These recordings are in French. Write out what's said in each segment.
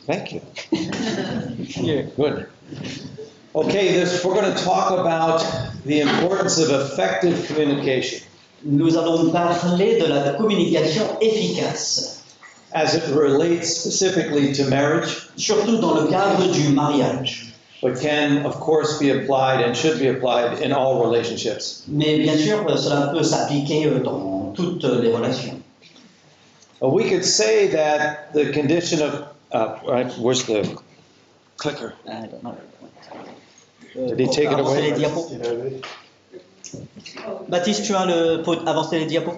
Thank you. Yeah, good. Okay, we're going to talk about the importance of effective communication Nous allons parler de la communication efficace, as it relates specifically to marriage, surtout dans le cadre du mariage. but can, of course, be applied and should be applied in all relationships. Mais bien sûr, cela peut s'appliquer dans toutes les relations. We could say that the condition of, where's the clicker? I don't know. Did he take it Avancer away? les diapos. Baptiste, tu as pour avancer les diapos?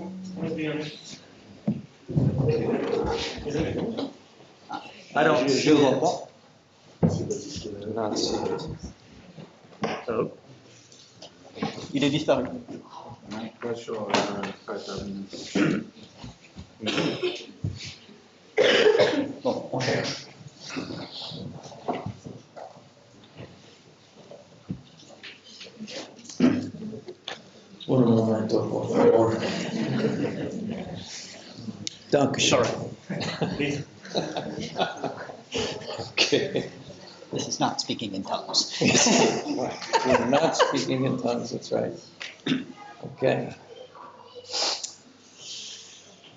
Alors, je reprends. Not see it. Oh. Il est disparu. Bon, on cherche. Un momento, por favor. Sorry. Okay. This is not speaking in tongues. Right. We're not speaking in tongues, that's right. Okay.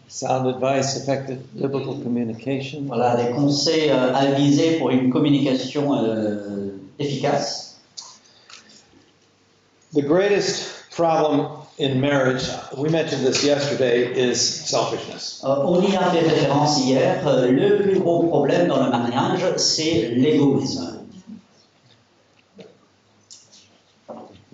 Sound advice, effective biblical communication. Voilà, des conseils avisés pour une communication efficace. The greatest problem in marriage, we mentioned this yesterday, is selfishness. On y a fait référence hier. Le plus gros problème dans le mariage, c'est l'égoïsme.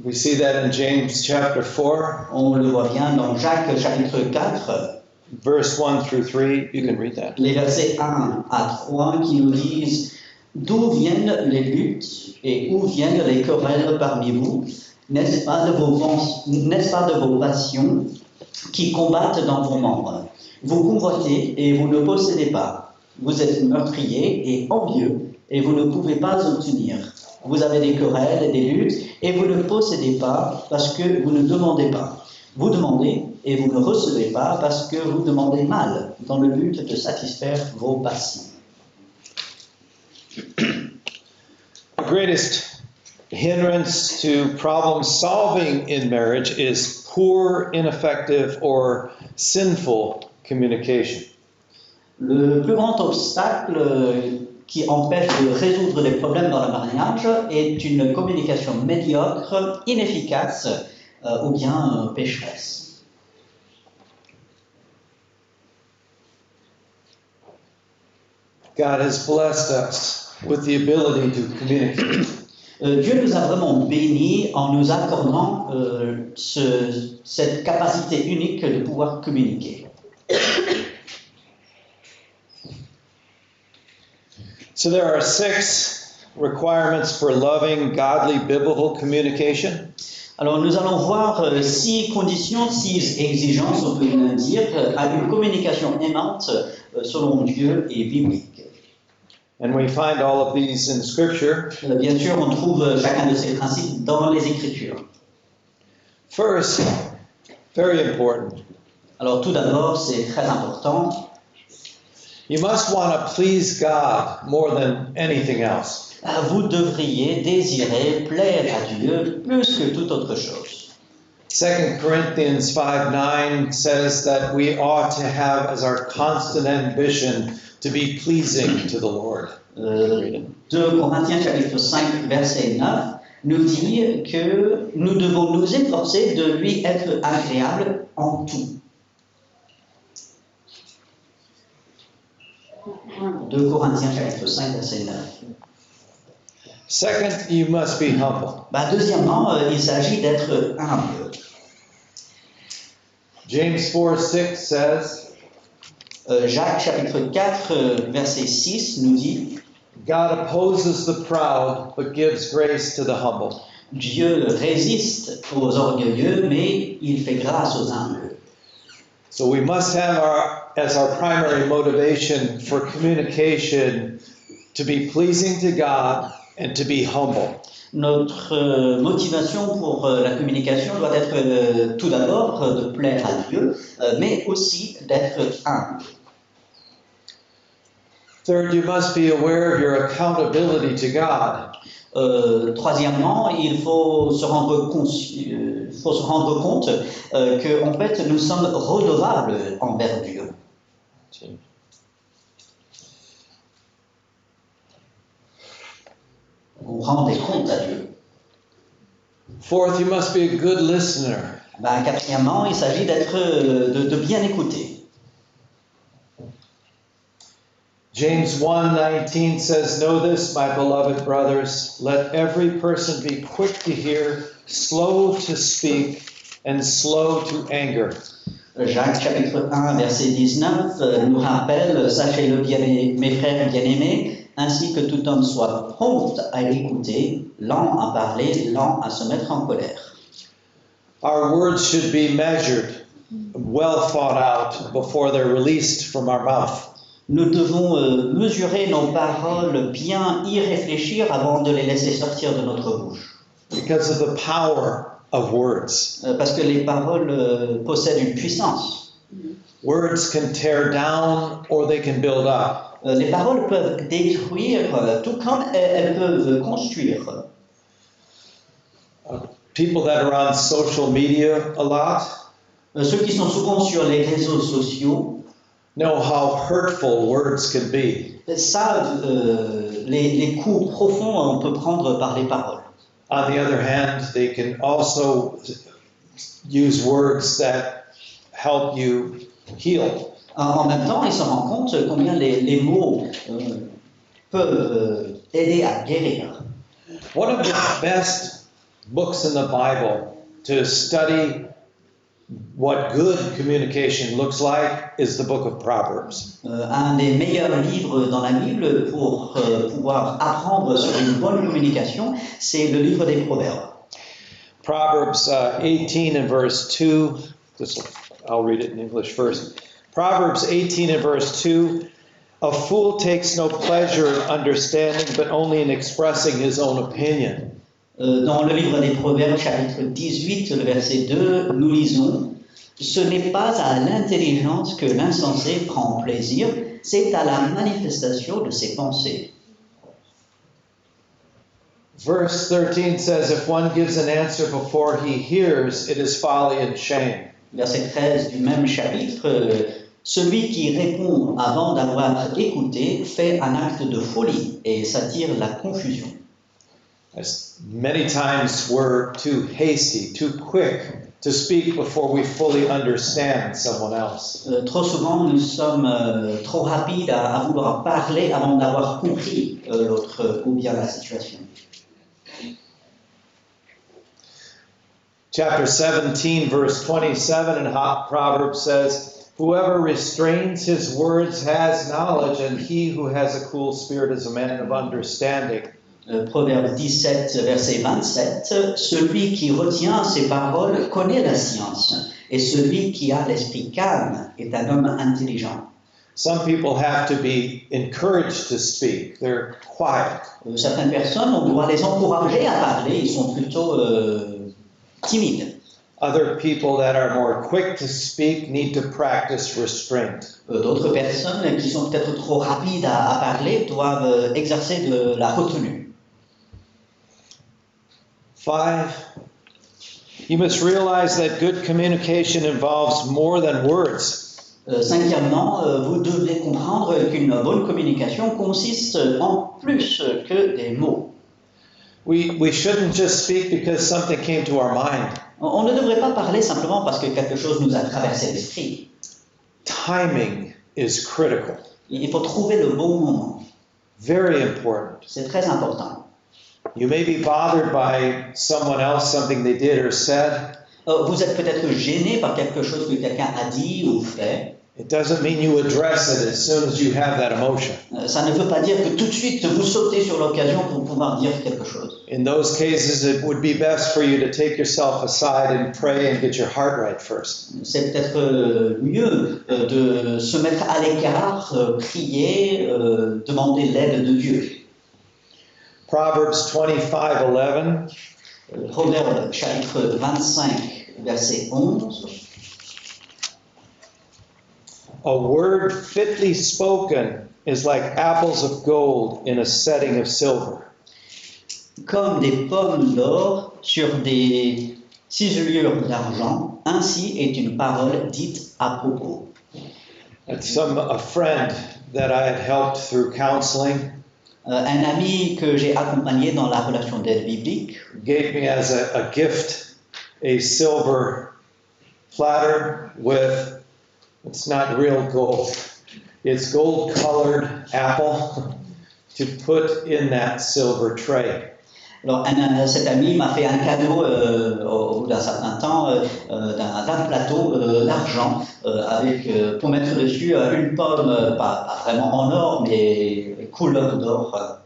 We see that in James chapter 4, On le voit bien dans Jacques chapitre 4, verse 1 through 3. You can read that. les versets 1 à 3 qui nous disent « D'où viennent les luttes et où viennent les querelles parmi vous ? N'est-ce pas de vos passions qui combattent dans vos membres ? Vous convoitez et vous ne possédez pas. Vous êtes meurtrier et envieux et vous ne pouvez pas obtenir. Vous avez des querelles et des luttes et vous ne possédez pas parce que vous ne demandez pas. Vous demandez et vous ne recevez pas parce que vous demandez mal dans le but de satisfaire vos passions. » The greatest hindrance to problem solving in marriage is poor, ineffective, or sinful communication. Le plus grand obstacle qui empêche de résoudre des problèmes dans le mariage est une communication médiocre, inefficace ou bien pécheresse. God has blessed us with the ability to communicate. Dieu nous a vraiment bénis en nous accordant cette capacité unique de pouvoir communiquer. So there are 6 requirements for loving, godly, biblical communication. Alors nous allons voir 6 conditions, 6 exigences, on peut même dire, à une communication aimante selon Dieu et biblique. And we find all of these in Scripture. Bien sûr, on trouve chacun de ces principes dans les Écritures. First, very important, Alors tout d'abord, c'est très important, you must want to please God more than anything else. vous devriez désirer plaire à Dieu plus que toute autre chose. 2 Corinthians 5:9 says that we ought to have as our constant ambition to be pleasing to the Lord. 2 Corinthiens chapitre 5 verset 9 nous dit que nous devons nous efforcer de lui être agréable en tout. 2 Corinthiens chapitre 5 verset 9. Second, you must be humble. Deuxièmement, il s'agit d'être humble. James 4:6 says, Jacques chapitre 4 verset 6 nous dit God opposes the proud, but gives grace to the humble. Dieu résiste aux orgueilleux, mais il fait grâce aux humbles. So we must have as our primary motivation for communication to be pleasing to God and to be humble. Notre motivation pour la communication doit être tout d'abord de plaire à Dieu, mais aussi d'être humble. Third, you must be aware of your accountability to God. Troisièmement, il faut se rendre compte que en fait nous sommes redevables envers Dieu. On rend des comptes à Dieu. Fourth, you must be a good listener. Quatrièmement, il s'agit de bien écouter. James 1:19 says, "Know this, my beloved brothers, let every person be quick to hear, slow to speak, and slow to anger." Jacques chapitre 1, verset 19 nous rappelle, sachez-le mes frères bien-aimés, ainsi que tout homme soit prompt à écouter, lent à parler, lent à se mettre en colère. Our words should be measured, well thought out before they're released from our mouth. Nous devons mesurer nos paroles, bien y réfléchir avant de les laisser sortir de notre bouche. Because of the power of words. Parce que les paroles possèdent une puissance. Words can tear down or they can build up. Les paroles peuvent détruire, tout comme elles peuvent construire. People that are on social media a lot Ceux qui sont souvent sur les réseaux sociaux know how hurtful words can be. savent les coups profonds on peut prendre par les paroles. On the other hand, they can also use words that help you heal. En même temps, ils se rendent compte combien les mots peuvent aider à guérir. One of the best books in the Bible to study what good communication looks like is the book of Proverbs. Un des meilleurs livres dans la Bible pour pouvoir apprendre sur une bonne communication, c'est le livre des Proverbes. Proverbs 18 and verse 2, I'll read it in English first. Proverbs 18 and verse 2, "A fool takes no pleasure in understanding, but only in expressing his own opinion." Dans le livre des Proverbes, chapitre 18, le verset 2, nous lisons « Ce n'est pas à l'intelligence que l'insensé prend plaisir, c'est à la manifestation de ses pensées. » Verse 13 says, "If one gives an answer before he hears, it is folly and shame." Verset 13 du même chapitre, celui qui répond avant d'avoir écouté fait un acte de folie et s'attire la confusion. As many times we're too hasty, too quick to speak before we fully understand someone else. Trop souvent, nous sommes trop rapides à vouloir parler avant d'avoir compris l'autre ou bien la situation. Chapter 17, verse 27 in Proverbs says, "Whoever restrains his words has knowledge, and he who has a cool spirit is a man of understanding." Proverbe 17, verset 27, celui qui retient ses paroles connaît la science, et celui qui a l'esprit calme est un homme intelligent. Some people have to be encouraged to speak. They're quiet. Certaines personnes, on doit les encourager à parler, ils sont plutôt timides. Other people that are more quick to speak need to practice restraint. D'autres personnes qui sont peut-être trop rapides à parler doivent exercer de la retenue. 5, you must realize that good communication involves more than words. Cinquièmement, vous devez comprendre qu'une bonne communication consiste en plus que des mots. We shouldn't just speak because something came to our mind. On ne devrait pas parler simplement parce que quelque chose nous a traversé l'esprit. Timing is critical. Il faut trouver le bon moment. Very important. C'est très important. You may be bothered by someone else, something they did or said. Vous êtes peut-être gêné par quelque chose que quelqu'un a dit ou fait. It doesn't mean you address it as soon as you have that emotion. Ça ne veut pas dire que tout de suite vous sautez sur l'occasion pour pouvoir dire quelque chose. In those cases, it would be best for you to take yourself aside and pray and get your heart right first. C'est peut-être mieux de se mettre à l'écart, prier, demander l'aide de Dieu. Proverbs 25:11. Proverbe chapitre 25, verset 11. A word fitly spoken is like apples of gold in a setting of silver. Comme des pommes d'or sur des ciselures d'argent, ainsi est une parole dite à propos. A friend that I had helped through counseling Un ami que j'ai accompagné dans la relation d'aide biblique gave me as a gift a silver platter with, it's not real gold, it's gold colored apple to put in that silver tray. Alors, cet ami m'a fait un cadeau au bout d'un certain temps d'un plateau d'argent pour mettre dessus une pomme, pas vraiment en or, mais couleur d'or.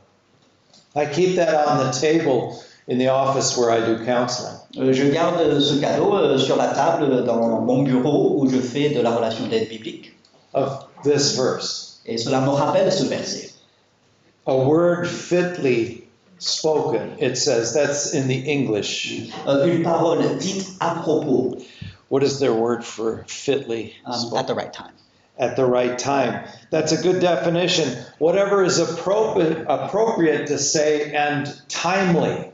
I keep that on the table in the office where I do counseling. Je garde ce cadeau sur la table dans mon bureau où je fais de la relation d'aide biblique. Of this verse. Et cela me rappelle ce verset. A word fitly spoken, it says, that's in the English. Une parole dite à propos. What is their word for fitly spoken? At the right time. At the right time. That's a good definition. Whatever is appropriate to say and timely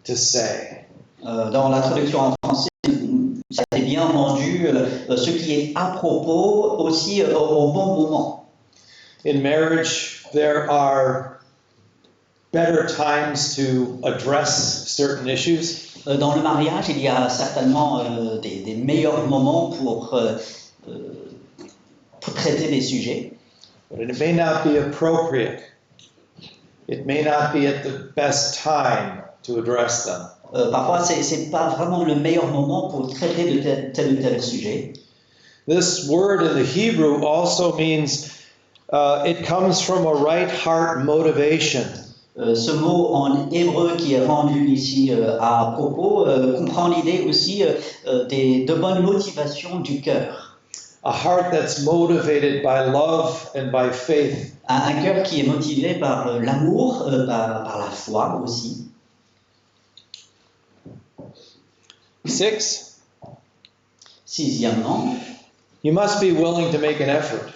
to say. Dans la traduction en français, ça a été bien rendu, ce qui est à propos aussi au bon moment. In marriage, there are better times to address certain issues. Dans le mariage, il y a certainement des meilleurs moments pour traiter des sujets. But it may not be appropriate. It may not be at the best time to address them. Parfois, c'est pas vraiment le meilleur moment pour traiter de tel ou tel sujet. This word in the Hebrew also means it comes from a right heart motivation. Ce mot en hébreu qui est rendu ici à propos comprend l'idée aussi de bonnes motivations du cœur. A heart that's motivated by love and by faith. Un cœur qui est motivé par l'amour, par la foi aussi. 6. Sixièmement, You must be willing to make an effort.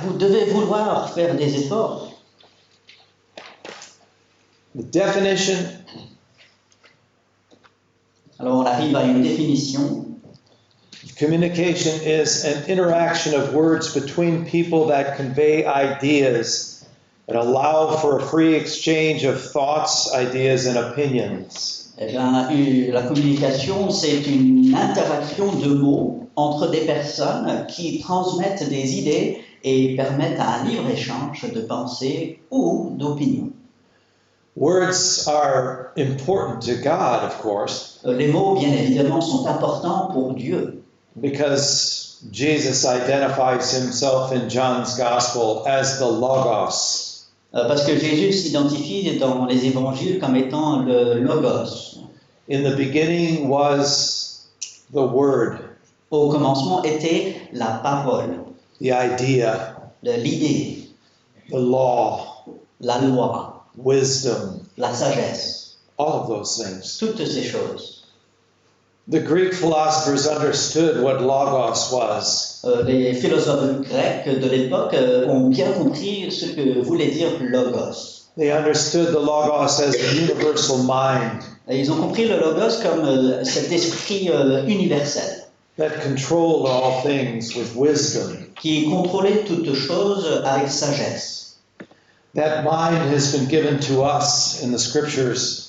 vous devez vouloir faire des efforts. The definition Alors on arrive à une définition. communication is an interaction of words between people that convey ideas and allow for a free exchange of thoughts, ideas, and opinions. Eh bien, la communication, c'est une interaction de mots entre des personnes qui transmettent des idées et permettent un libre-échange de pensées ou d'opinions. Words are important to God, of course, Les mots, bien évidemment, sont importants pour Dieu, because Jesus identifies himself in John's Gospel as the Logos. parce que Jésus s'identifie dans les évangiles comme étant le Logos. In the beginning was the Word, Au commencement était la parole, the idea, l'idée, the law, la loi, wisdom, la sagesse, all of those things. toutes ces choses. The Greek philosophers understood what Logos was. Les philosophes grecs de l'époque ont bien compris ce que voulait dire Logos. They understood the Logos as the universal mind Et ils ont compris le Logos comme cet esprit universel that controlled all things with wisdom. qui contrôlait toutes choses avec sagesse. That mind has been given to us in the scriptures.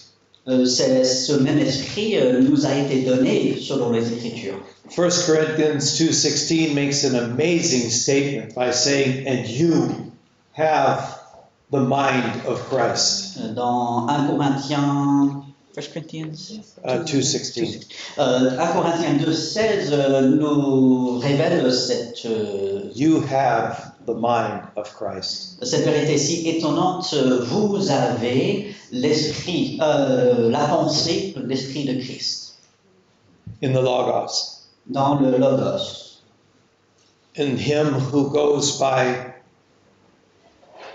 Ce même esprit nous a été donné selon les Écritures. 1 Corinthians 2:16 makes an amazing statement by saying, and you have the mind of Christ. Dans 1 Corinthiens 2:16. 1 Corinthiens 2:16 nous révèle cette The mind of Christ. Cette vérité si étonnante, vous avez l'esprit, la pensée, l'esprit de Christ. In the Logos. Dans le Logos. In him who goes by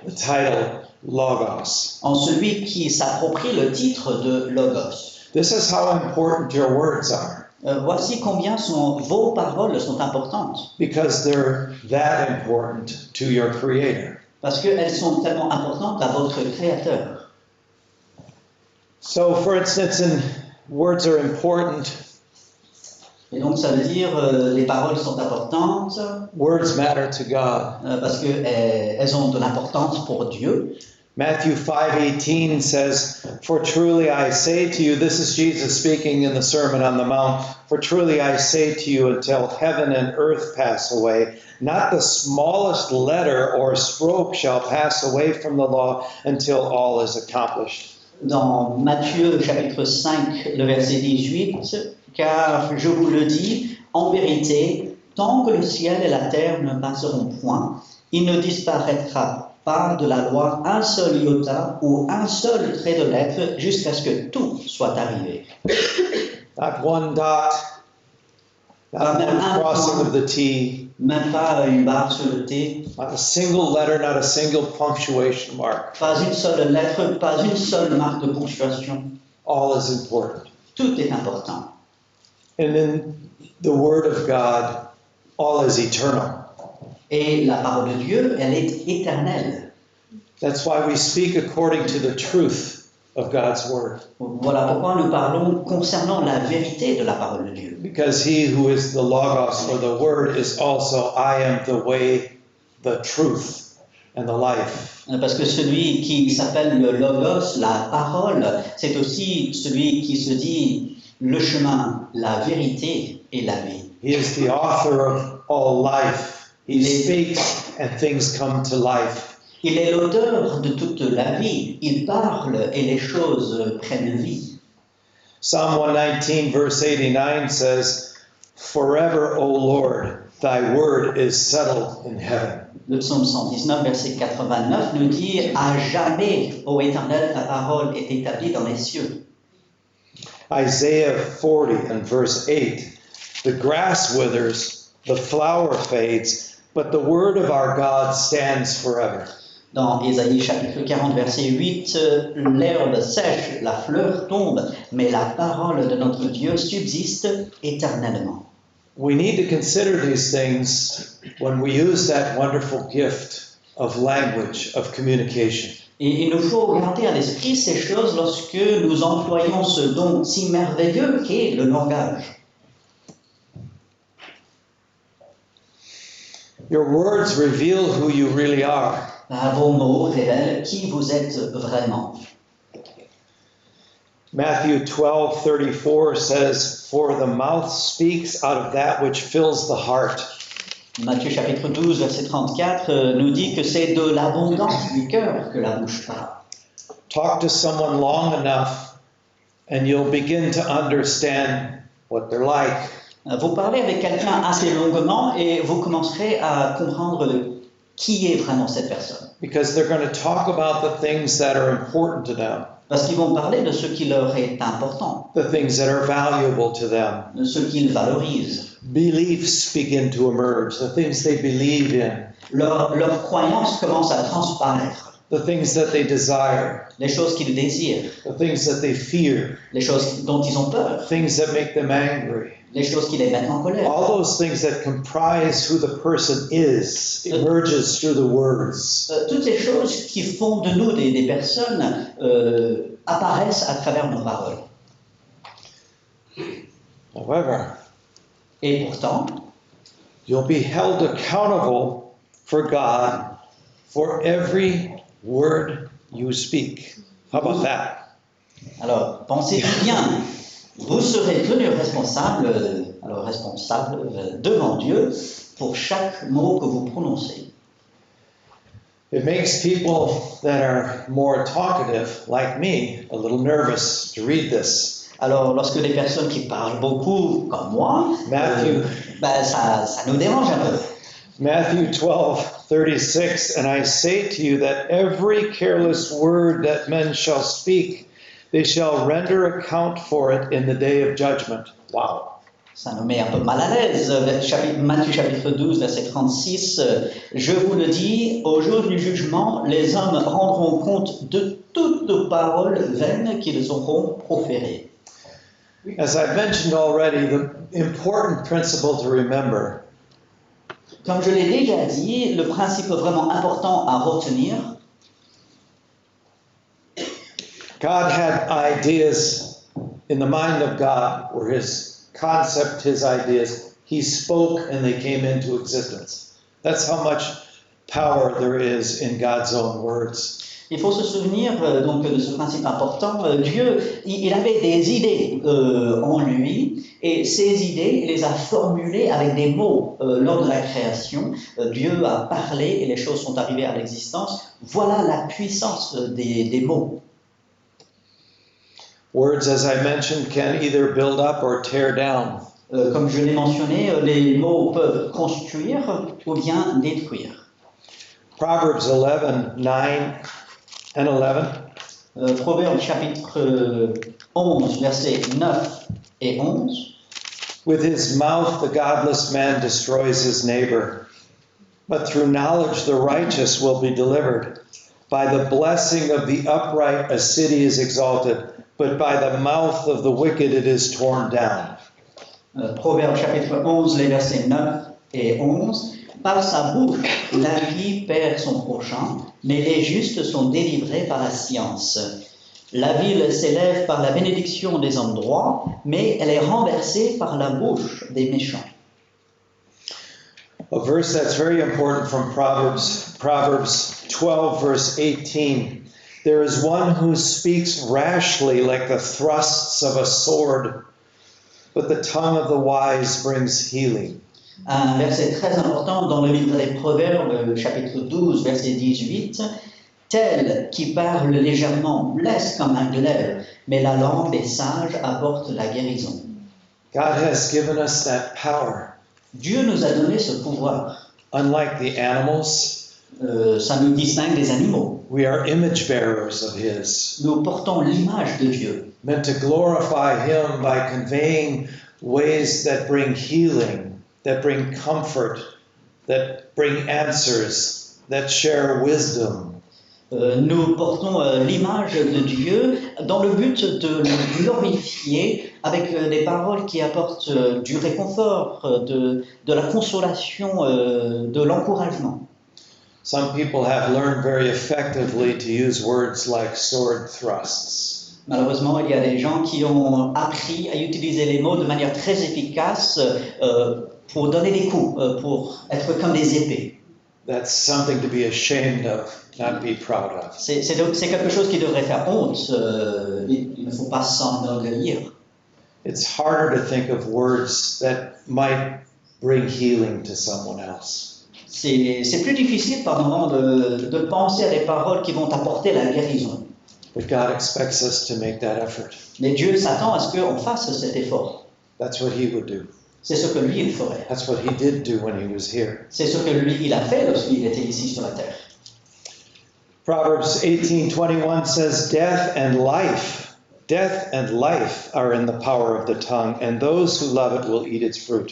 the title Logos. En celui qui s'approprie le titre de Logos. This is how important your words are. Voici combien vos paroles sont importantes. Because they're that important to your Creator. Parce qu'elles sont tellement importantes à votre Créateur. So, for instance, words are important. Et donc ça veut dire les paroles sont importantes Words matter to God. parce qu'elles ont de l'importance pour Dieu. Matthew 5:18 says, "For truly I say to you," this is Jesus speaking in the Sermon on the Mount, "For truly I say to you, until heaven and earth pass away, not the smallest letter or stroke shall pass away from the law until all is accomplished." Dans Matthieu chapitre 5, le verset 18, car je vous le dis, en vérité, tant que le ciel et la terre ne passeront point, il ne disparaîtra pas de la loi un seul iota ou un seul trait de lettre jusqu'à ce que tout soit arrivé. Not one dot, not one crossing of the T, Même pas une barre sur le T, not a single letter, not a single punctuation mark. pas une seule lettre, pas une seule marque de ponctuation. All is important. Tout est important. And in the Word of God, all is eternal. Et la parole de Dieu, elle est éternelle. That's why we speak according to the truth of God's Word. Voilà pourquoi nous parlons concernant la vérité de la parole de Dieu. Because he who is the Logos, or the Word, is also, I am the way, the truth, and the life. Parce que celui qui s'appelle le Logos, la parole, c'est aussi celui qui se dit le chemin, la vérité et la vie. He is the author of all life. He speaks and things come to life. Il est l'auteur de toute la vie. Il parle et les choses prennent vie. Psalm 119 verse 89 says, "Forever, O Lord, thy word is settled in heaven." Le psaume 119, verset 89 nous dit « À jamais, ô Éternel, ta parole est établie dans les cieux. » Isaiah 40 and verse 8, "The grass withers, the flower fades, but the word of our God stands forever." Dans Ésaïe chapitre 40, verset 8, l'herbe sèche, la fleur tombe, mais la parole de notre Dieu subsiste éternellement. We need to consider these things when we use that wonderful gift of language, of communication. Et il nous faut garder à l'esprit ces choses lorsque nous employons ce don si merveilleux qu'est le langage. Your words reveal who you really are. Vos mots révèlent qui vous êtes vraiment. Matthew 12:34 says, "For the mouth speaks out of that which fills the heart." Matthieu chapitre 12, verset 34 nous dit que c'est de l'abondance du cœur que la bouche parle. Talk to someone long enough and you'll begin to understand what they're like. Vous parlez avec quelqu'un assez longuement et vous commencerez à comprendre qui est vraiment cette personne. Because they're going to talk about the things that are important to them, Parce qu'ils vont parler de ce qui leur est important, the things that are valuable to them. de ce qu'ils valorisent. Beliefs begin to emerge, the things they believe in, Leur croyance commence à transparaître. the things that they desire, Les choses qu'ils désirent, the things that they fear, les choses dont ils ont peur, things that make them angry. les choses qui les mettent en colère. All those things that comprise who the person is emerges through the words. Toutes ces choses qui font de nous des personnes apparaissent à travers nos paroles. However, Et pourtant, you'll be held accountable for God for every word you speak. How about that? alors pensez-y bien, vous serez tenu responsable devant Dieu pour chaque mot que vous prononcez. It makes people that are more talkative, like me, a little nervous to read this. Alors, lorsque les personnes qui parlent beaucoup, comme moi, Matthew. Ça nous dérange un peu. Matthew 12:36, "And I say to you that every careless word that men shall speak, they shall render account for it in the day of judgment." Wow. Ça nous met un peu mal à l'aise. Matthieu chapitre 12, verset 36, je vous le dis, au jour du jugement, les hommes rendront compte de toutes paroles vaines qu'ils auront proférées. As I've mentioned already, the important principle to remember Comme je l'ai déjà dit, le principe vraiment important à retenir, God had ideas in the mind of God, or his concept, his ideas. He spoke and they came into existence. That's how much power there is in God's own words. il faut se souvenir donc de ce principe important. Dieu, il avait des idées en lui, et ces idées, il les a formulées avec des mots lors de la création. Dieu a parlé et les choses sont arrivées à l'existence. Voilà la puissance des mots. Words, as I mentioned, can either build up or tear down. Comme je l'ai mentionné, les mots peuvent construire ou bien détruire. Proverbs 11, 9 and 11. Proverbe chapitre 11, versets 9 et 11. With his mouth the godless man destroys his neighbor, but through knowledge the righteous will be delivered. By the blessing of the upright a city is exalted, but by the mouth of the wicked it is torn down. Proverbe chapitre 11, les versets 9 et 11. Par sa bouche, l'impie perd son prochain, mais les justes sont délivrés par la science. La ville s'élève par la bénédiction des hommes droits, mais elle est renversée par la bouche des méchants. A verse that's very important from Proverbs 12, verse 18. There is one who speaks rashly like the thrusts of a sword, but the tongue of the wise brings healing. Un verset très important dans le livre des Proverbes, chapitre 12, verset 18. Tel qui parle légèrement blesse comme un glaive, mais la langue des sages apporte la guérison. God has given us that power. Dieu nous a donné ce pouvoir. Unlike the animals, Ça nous distingue des animaux. we are image bearers of his, Nous portons l'image de Dieu, meant to glorify him by conveying ways that bring healing, that bring comfort, that bring answers, that share wisdom. Nous portons l'image de Dieu dans le but de le glorifier avec des paroles qui apportent du réconfort, de la consolation, de l'encouragement. Some people have learned very effectively to use words like sword thrusts. Malheureusement, il y a des gens qui ont appris à utiliser les mots de manière très efficace pour donner des coups, pour être comme des épées. That's something to be ashamed of, not be proud of. C'est quelque chose qui devrait faire honte. Il ne faut pas s'enorgueillir. It's harder to think of words that might bring healing to someone else. C'est plus difficile par moment de penser à des paroles qui vont apporter la guérison. But God expects us to make that effort. Mais Dieu s'attend à ce qu'on fasse cet effort. That's what he would do. C'est ce que lui, il ferait. That's what he did do when he was here. C'est ce que lui, il a fait lorsqu'il était ici sur la terre. Proverbs 18:21 says, death and life are in the power of the tongue, and those who love it will eat its fruit.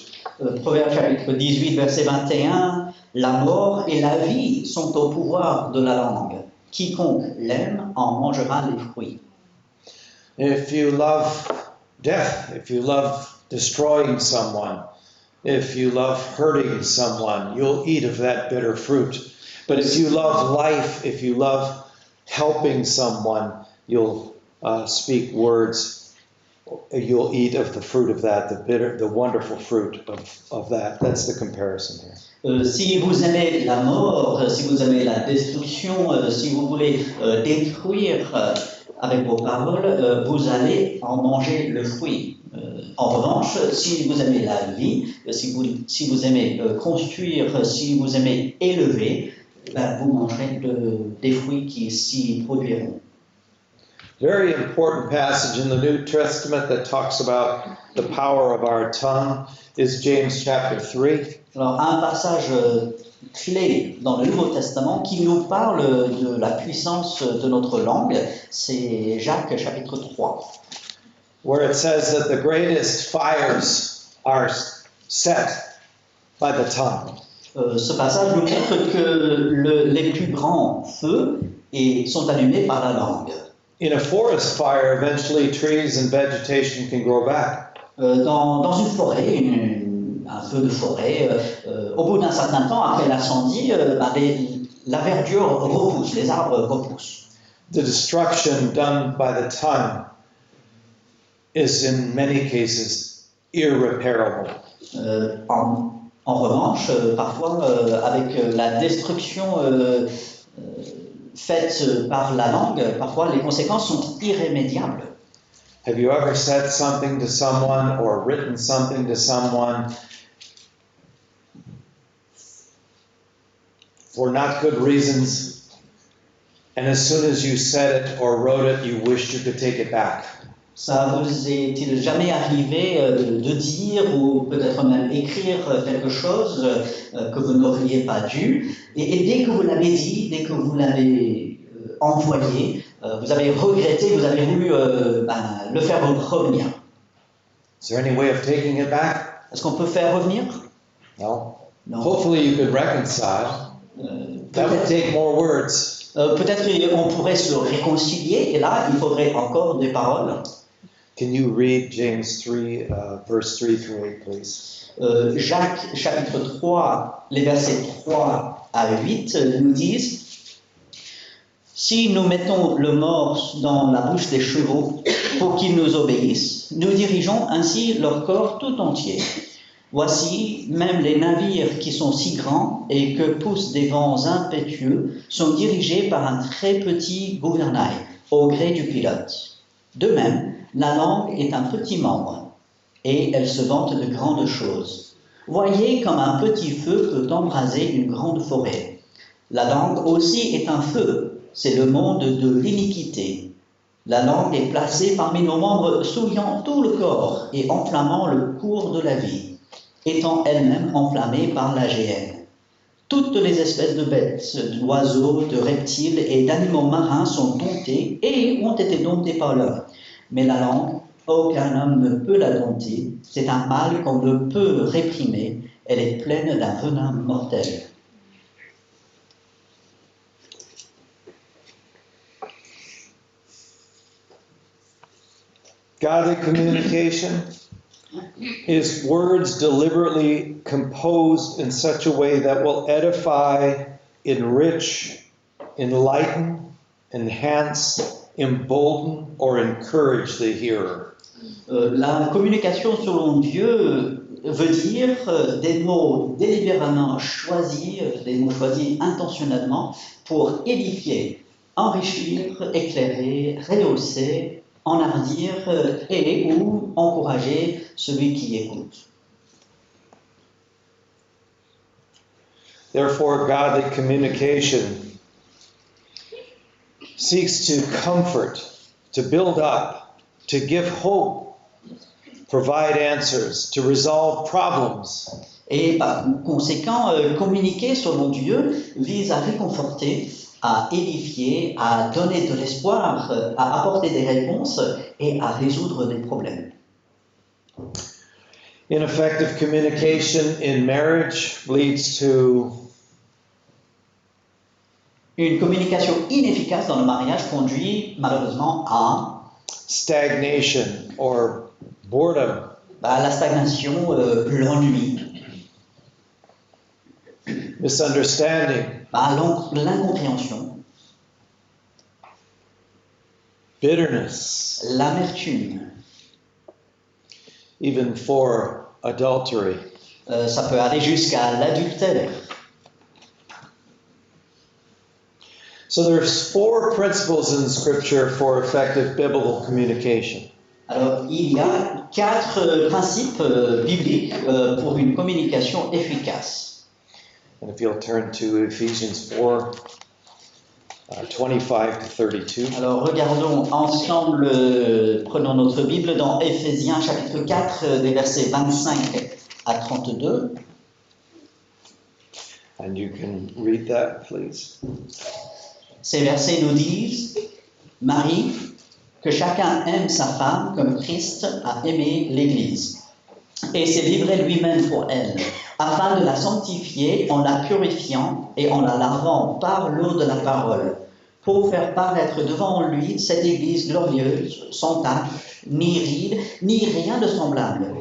Proverbe chapitre 18, verset 21, la mort et la vie sont au pouvoir de la langue. Quiconque l'aime en mangera les fruits. If you love death, if you love destroying someone, if you love hurting someone, you'll eat of that bitter fruit. But if you love life, if you love helping someone, you'll speak words, you'll eat of the fruit of that, the wonderful fruit of that. That's the comparison here. Si vous aimez la mort, si vous aimez la destruction, si vous voulez détruire avec vos paroles, vous allez en manger le fruit. En revanche, si vous aimez la vie, si vous aimez construire, si vous aimez élever, vous mangerez des fruits qui s'y produiront. Very important passage in the New Testament that talks about the power of our tongue is James chapter 3. Alors, un passage clé dans le Nouveau Testament qui nous parle de la puissance de notre langue, c'est Jacques chapitre 3. Where it says that the greatest fires are set by the tongue. Ce passage nous montre que les plus grands feux sont allumés par la langue. In a forest fire, eventually trees and vegetation can grow back. Dans une forêt, un feu de forêt. Au bout d'un certain temps, après l'incendie, la verdure repousse, les arbres repoussent. The destruction done by the ton is in many cases irreparable. En revanche, parfois, avec la destruction faite par la langue, parfois les conséquences sont irrémédiables. Have you ever said something to someone or written something to someone for not good reasons, and as soon as you said it or wrote it, you wished you could take it back? Ça vous est-il jamais arrivé de dire ou peut-être même écrire quelque chose que vous n'auriez pas dû, et dès que vous l'avez dit, dès que vous l'avez envoyé, vous avez regretté, vous avez voulu le faire revenir. Is there any way of taking it back? Est-ce qu'on peut faire revenir? No. Non. Hopefully you could reconcile. That would take more words. Peut-être qu'on pourrait se réconcilier, et là, il faudrait encore des paroles. Can you read James 3, verse 3 through 8, please? Jacques, chapitre 3, les versets 3 à 8 nous disent: si nous mettons le mors dans la bouche des chevaux pour qu'ils nous obéissent, nous dirigeons ainsi leur corps tout entier. Voici, même les navires qui sont si grands et que poussent des vents impétueux sont dirigés par un très petit gouvernail, au gré du pilote. De même, la langue est un petit membre, et elle se vante de grandes choses. Voyez comme un petit feu peut embraser une grande forêt. La langue aussi est un feu, c'est le monde de l'iniquité. La langue est placée parmi nos membres, souillant tout le corps et enflammant le cours de la vie, étant elle-même enflammée par la géhenne. Toutes les espèces de bêtes, d'oiseaux, de reptiles et d'animaux marins sont domptés et ont été domptés par l'homme. Mais la langue, aucun homme ne peut la dompter. C'est un mal qu'on ne peut réprimer. Elle est pleine d'un venin mortel. Godly communication is words deliberately composed in such a way that will edify, enrich, enlighten, enhance, embolden, or encourage the hearer. La communication selon Dieu veut dire des mots délibérément choisis, des mots choisis intentionnellement pour édifier, enrichir, éclairer, rehausser, enhardir et ou encourager celui qui écoute. Therefore, godly communication seeks to comfort, to build up, to give hope, provide answers, to resolve problems. Et par conséquent, communiquer selon Dieu vise à réconforter, à édifier, à donner de l'espoir, à apporter des réponses et à résoudre des problèmes. Ineffective communication in marriage leads to Une communication inefficace dans le mariage conduit malheureusement à stagnation or boredom. la stagnation, l'ennui, Misunderstanding, l'incompréhension, bitterness, l'amertume. even for adultery. Ça peut aller jusqu'à l'adultère. So there's 4 principles in Scripture for effective biblical communication. Alors, il y a 4 principes bibliques pour une communication efficace. And if you'll turn to Ephesians 4, 25 to 32. Alors, regardons ensemble, prenons notre Bible dans Éphésiens chapitre 4, des versets 25 à 32. And you can read that, please. Ces versets nous disent: Marie, que chacun aime sa femme comme Christ a aimé l'Église et s'est livré lui-même pour elle, afin de la sanctifier en la purifiant et en la lavant par l'eau de la parole, pour faire paraître devant lui cette Église glorieuse, sans tache, ni ride, ni rien de semblable.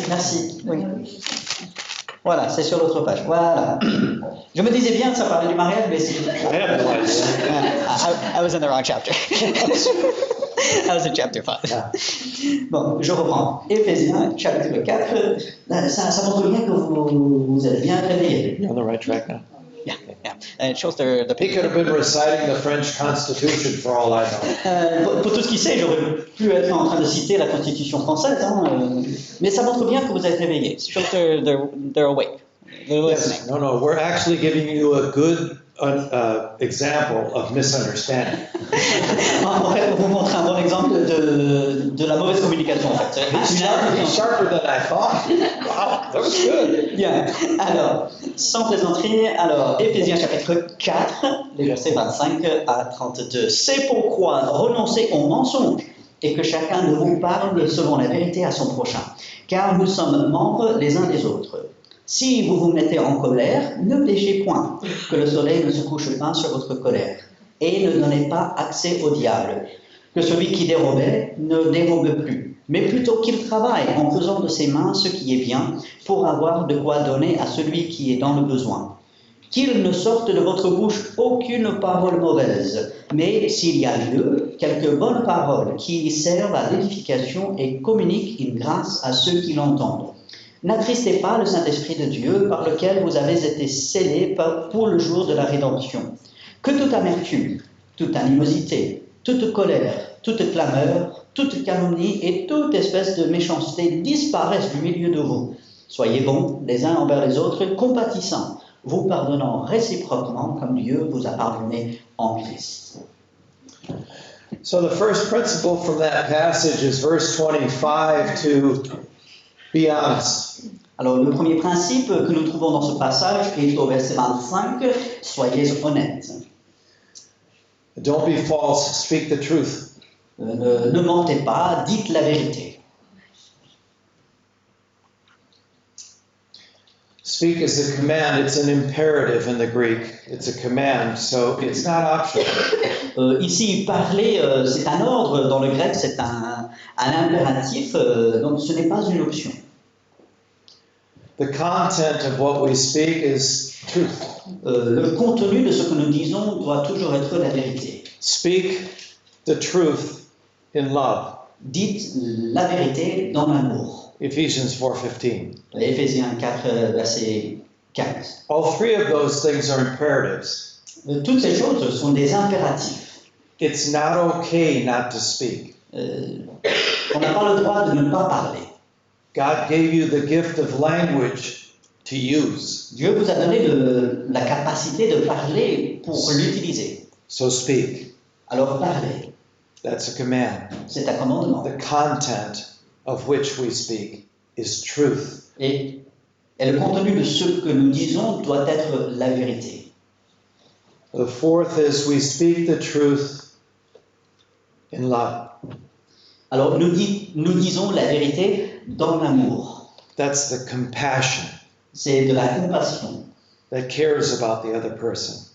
Merci. Oui. Voilà, c'est sur l'autre page. Voilà. Je me disais bien que ça parlait du mariage, mais c'est... I was in the wrong chapter. I was in chapter 5. Bon, je reprends. Éphésiens, chapitre 4. Ça montre bien que vous êtes bien réveillés. You're on the right track now. Yeah. And it shows the He could have been reciting the French Constitution for all I know. Pour tout ce qu'il sait, j'aurais pu être en train de citer la Constitution française, mais ça montre bien que vous êtes réveillés. It shows they're awake. They're listening. Yes, no, we're actually giving you a good example of misunderstanding. En fait, pour vous montrer un bon exemple de la mauvaise communication, en fait. He's sharper than I thought. Wow, that was good. Bien. Alors, sans plaisanterie, Éphésiens chapitre 4, les versets 25 à 32. C'est pourquoi renoncez aux mensonges et que chacun de vous parle selon la vérité à son prochain, car nous sommes membres les uns des autres. Si vous vous mettez en colère, ne péchez point, que le soleil ne se couche pas sur votre colère, et ne donnez pas accès au diable. Que celui qui dérobait ne dérobe plus, mais plutôt qu'il travaille en faisant de ses mains ce qui est bien, pour avoir de quoi donner à celui qui est dans le besoin. Qu'il ne sorte de votre bouche aucune parole mauvaise, mais s'il y a lieu, quelques bonnes paroles qui servent à l'édification et communiquent une grâce à ceux qui l'entendent. N'attristez pas le Saint-Esprit de Dieu par lequel vous avez été scellés pour le jour de la rédemption. Que toute amertume, toute animosité, toute colère, toute clameur, toute calomnie et toute espèce de méchanceté disparaissent du milieu de vous. Soyez bons les uns envers les autres, compatissants, vous pardonnant réciproquement comme Dieu vous a pardonné en Christ. So the first principle from that passage is verse 25 to be honest. Alors, le premier principe que nous trouvons dans ce passage est au verset 25, soyez honnêtes. Don't be false, speak the truth. Ne mentez pas, dites la vérité. Speak is a command, it's an imperative in the Greek. It's a command, so it's not optional. Ici, parler, c'est un ordre, dans le grec, c'est un impératif, donc ce n'est pas une option. The content of what we speak is truth. Le contenu de ce que nous disons doit toujours être la vérité. Speak the truth in love. Dites la vérité dans l'amour. Ephesians 4:15. Éphésiens 4, verset 15. All three of those things are imperatives. Toutes ces choses sont des impératifs. It's not okay not to speak. On n'a pas le droit de ne pas parler. God gave you the gift of language to use. Dieu vous a donné la capacité de parler pour l'utiliser. So speak. Alors parlez. That's a command. C'est un commandement. The content of which we speak is truth. Et le contenu de ce que nous disons doit être la vérité. The fourth is we speak the truth in love. Alors nous disons la vérité dans l'amour. That's the compassion C'est de la compassion that cares about the other person,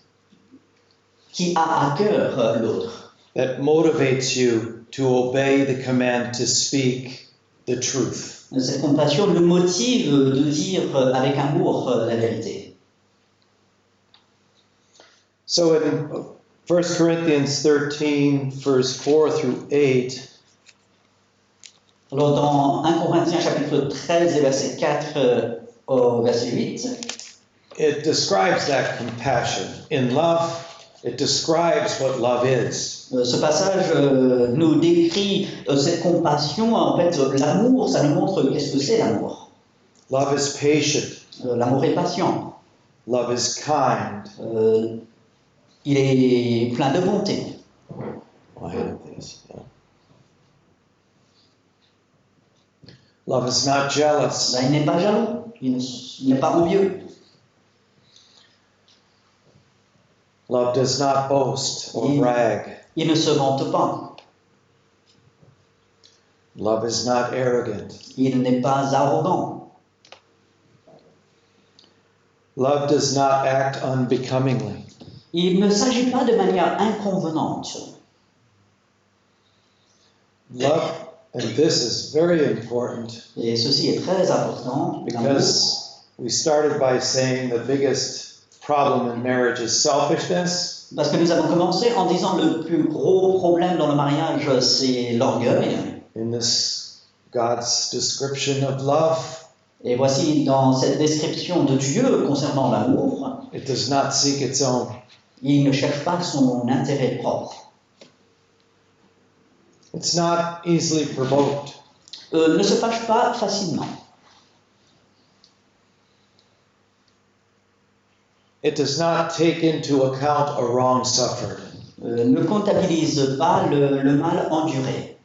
qui a à cœur l'autre, that motivates you to obey the command to speak the truth. Cette compassion le motive de dire avec amour la vérité. So in 1 Corinthians 13, verse 4 through 8, Alors dans 1 Corinthiens chapitre 13 et verset 4 au verset 8, it describes that compassion. In love, it describes what love is. ce passage nous décrit cette compassion. En fait, l'amour, ça nous montre qu'est-ce que c'est l'amour. Love is patient. L'amour est patient. Love is kind. Il est plein de bonté. I have this, yeah. Love is not jealous. Là, il n'est pas jaloux, il n'est pas envieux. Love does not boast or brag. Il ne se vante pas. Love is not arrogant. Il n'est pas arrogant. Love does not act unbecomingly. Il ne s'agit pas de manière inconvenante. Love And this is very important Et ceci est très important. because we started by saying the biggest problem in marriage is selfishness. Parce que nous avons commencé en disant le plus gros problème dans le mariage, c'est l'orgueil. In this God's description of love, Et voici dans cette description de Dieu concernant l'amour, it does not seek its own. il ne cherche pas son intérêt propre. It's not easily provoked. Ne se fâche pas facilement. It does not take into account a wrong suffered. Ne comptabilise pas le mal enduré.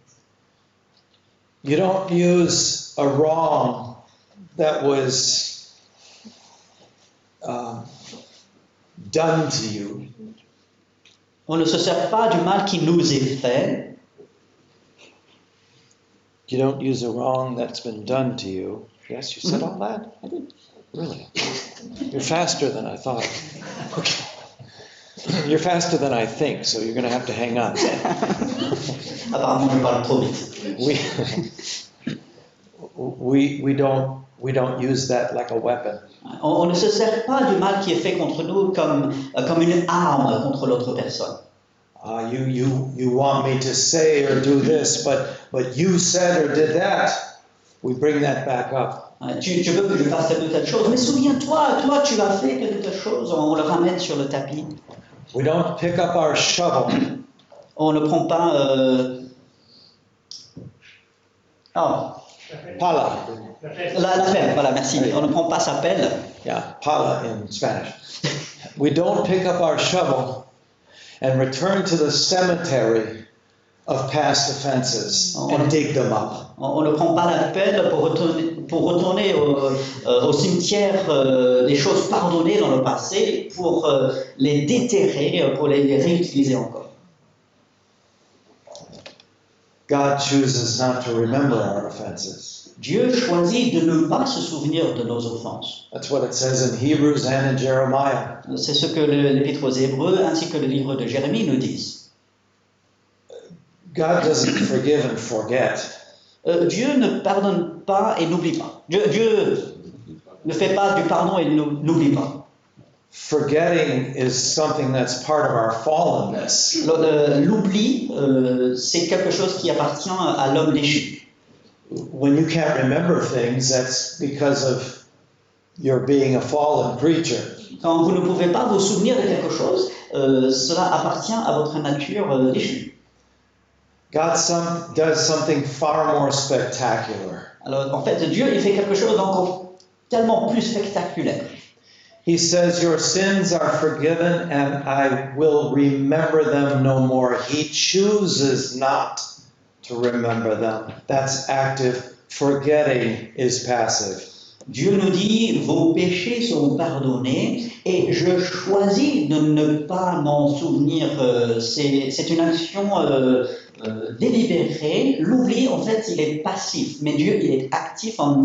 You don't use a wrong that was done to you. On ne se sert pas du mal qui nous est fait. You don't use a wrong that's been done to you. Yes, you said all that? I did. Really? You're faster than I thought. Okay. You're faster than I think, so you're going to have to hang on. Apparemment, je parle trop vite. We don't use that like a weapon. On ne se sert pas du mal qui est fait contre nous comme une arme contre l'autre personne. You want me to say or do this, but you said or did that. We bring that back up. Tu veux que je fasse telle ou telle chose, mais souviens-toi, toi tu as fait telle ou telle chose, on le ramène sur le tapis. We don't pick up our shovel. On ne prend pas... Pala. La pelle, voilà, merci. On ne prend pas sa pelle. Yeah, pala in Spanish. We don't pick up our shovel and return to the cemetery of past offenses and dig them up. On ne prend pas la pelle pour retourner au cimetière des choses pardonnées dans le passé, pour les déterrer, pour les réutiliser encore. God chooses not to remember our offenses. Dieu choisit de ne pas se souvenir de nos offenses. That's what it says in Hebrews and in Jeremiah. C'est ce que l'Épître aux Hébreux ainsi que le livre de Jérémie nous disent. God doesn't forgive and forget. Dieu ne pardonne pas et n'oublie pas. Dieu ne fait pas du pardon et n'oublie pas. Forgetting is something that's part of our fallenness. L'oubli, c'est quelque chose qui appartient à l'homme déchu. When you can't remember things, that's because of your being a fallen creature. Quand vous ne pouvez pas vous souvenir de quelque chose, cela appartient à votre nature déchue. God does something far more spectacular. Alors, en fait, Dieu, il fait quelque chose d'encore tellement plus spectaculaire. He says, your sins are forgiven and I will remember them no more. He chooses not to remember them. That's active. Forgetting is passive. Dieu nous dit, vos péchés sont pardonnés et je choisis de ne pas m'en souvenir. C'est une action délibérée. L'oubli, en fait, il est passif, mais Dieu, il est actif en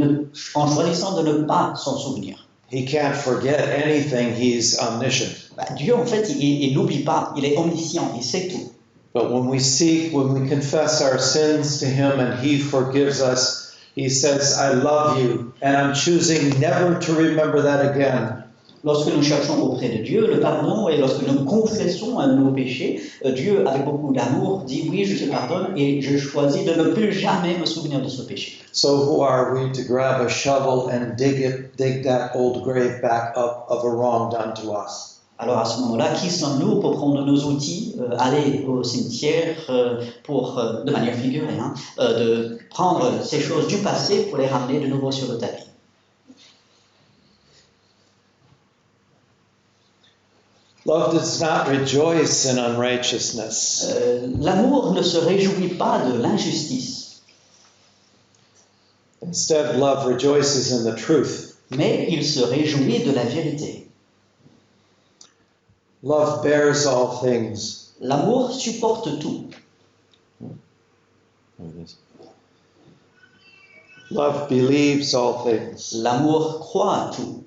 choisissant de ne pas s'en souvenir. He can't forget anything. He's omniscient. Dieu, en fait, il n'oublie pas. Il est omniscient. Il sait tout. But when we confess our sins to Him and He forgives us, He says, I love you, and I'm choosing never to remember that again. Lorsque nous cherchons auprès de Dieu le pardon et lorsque nous confessons nos péchés, Dieu, avec beaucoup d'amour, dit oui, je te pardonne et je choisis de ne plus jamais me souvenir de ce péché. So who are we to grab a shovel and dig that old grave back up of a wrong done to us? Alors à ce moment-là, qui sommes-nous pour prendre nos outils, aller au cimetière pour, de manière figurée, de prendre ces choses du passé pour les ramener de nouveau sur le tapis? Love does not rejoice in unrighteousness. L'amour ne se réjouit pas de l'injustice. Instead, love rejoices in the truth. Mais il se réjouit de la vérité. Love bears all things. L'amour supporte tout. Love believes all things. L'amour croit tout.